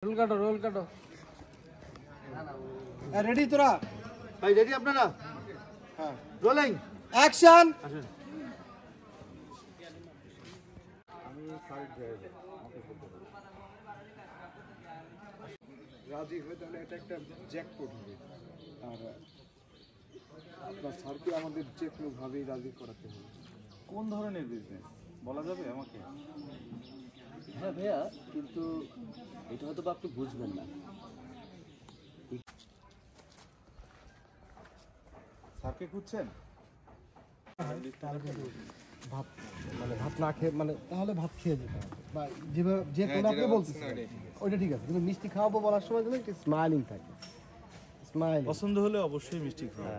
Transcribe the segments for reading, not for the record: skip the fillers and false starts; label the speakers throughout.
Speaker 1: Role काटो ready तोरा
Speaker 2: भाई रेडी আপনারা
Speaker 1: हां
Speaker 2: রোলিং
Speaker 1: অ্যাকশন
Speaker 2: আমি সাইড ড্রাইভার রাজি হয়ে তাহলে এটা একটা জ্যাকপট হবে আর আপনার স্যারকে আমাদের যে কোনো ভাবেই রাজি করাতে হবে
Speaker 3: কোন ধরনের বিজনেস বলা যাবে আমাকে?
Speaker 4: হ্যাঁ ভাইয়া, কিন্তু এটা হয়তো আপনি বুঝবেন না।
Speaker 3: স্যারকে খুঁজছেন?
Speaker 1: ভাত মানে ভাত না খেয়ে মানে তাহলে ভাত খেয়ে যেতে হবে বা যেভাবে যে কোনো আপনি বলতেছেন ওইটা ঠিক আছে, কিন্তু মিষ্টি খাওয়াবো বলার সময় যেন একটু স্মাইলিং থাকে। স্মাইল
Speaker 3: পছন্দ হলে অবশ্যই মিষ্টি খাওয়া।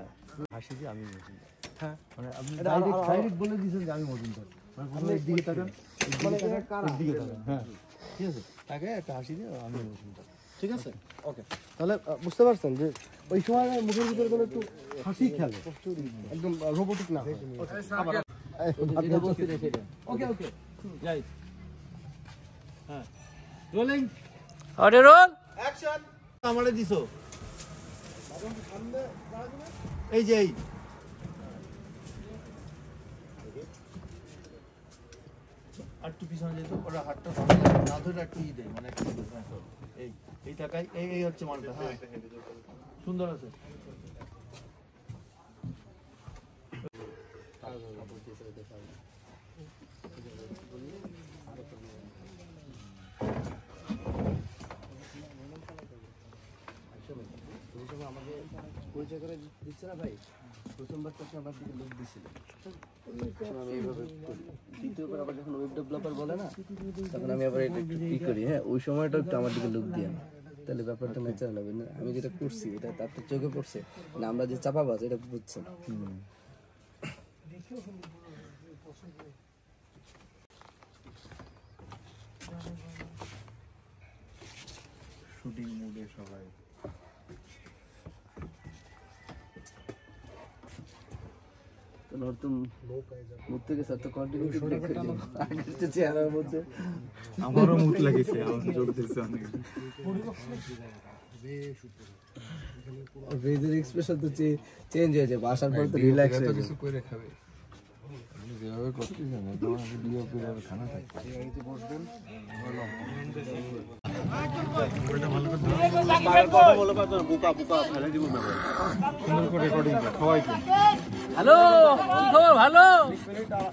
Speaker 4: হাসি যে আমি মজুমদার।
Speaker 1: হ্যাঁ
Speaker 4: মানে আপনি
Speaker 1: এটা
Speaker 4: ডাইরেক্ট বলে দিয়েছেন যে আমি মজুমদার। মানে দিকে তাকান,
Speaker 1: মানে এটা কারা
Speaker 4: দিকে তাকান। হ্যাঁ ঠিক আছে, তাকে একটা হাসি দিয়ে আমি মজুমদার।
Speaker 1: ঠিক আছে ওকে। তাহলে বুঝতে পারছেন যে ওই সময় মুখের ভিতরে কোনো একটু হাসি খেলে, একদম রোবোটিক না হয়।
Speaker 4: ওকে ওকে যাই।
Speaker 3: হ্যাঁ রোলিং
Speaker 1: অরে রোল
Speaker 3: অ্যাকশন। আমারে দিছো এই যে এই আর একটু পিছনে যেত ওরা হাতটা ধরে না ধরে একটু ই দেয় মানে একটু এই এই টাকায় এই এই হচ্ছে মালটা। হ্যাঁ সুন্দর আছে।
Speaker 4: আমাকে পরিচয় করে দিচ্ছে না ভাই, প্রথমবার তো আমার দিকে লোক দিছিল, আমি এইভাবে করি। দ্বিতীয়বার আবার যখন ওয়েব ডেভেলপার বলে না, তখন আমি আবার এটা একটু কি করি। হ্যাঁ ওই সময়টা একটু আমার দিকে লোক দিয়ে না, তাহলে ব্যাপারটা ন্যাচারাল হবে না। আমি যেটা করছি এটা তার তো চোখে পড়ছে না, আমরা যে চাপাবাজ এটা বুঝছে না।
Speaker 3: শুটিং মুডে সবাই।
Speaker 4: তো নতুন মুখ থেকে স্যার তো কন্টিনিউটি ব্রেক করে দিল আগের চেহারার মধ্যে।
Speaker 3: আমারও মুড লাগিছে, আমার জোর দিছে অনেক।
Speaker 4: ভেজের এক্সপ্রেশন তো চেঞ্জ হয়ে যাবে, আসার পর তো রিল্যাক্স হয়ে যাবে।
Speaker 2: করে খাবে যেভাবে করতেছেন একদম ডিওপি এর খানা থাকে এইতে বসবেন
Speaker 1: হ্যালো, কি খবর? ভালো,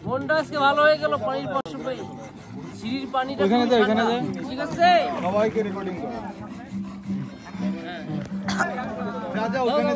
Speaker 1: মনটা আজকে ভালো হয়ে গেল। পানির কষ্ট পাই, সিঁড়ির পানিটা ঠিক আছে।
Speaker 3: সবাইকে রেকর্ডিং করো। রাজা ওখানে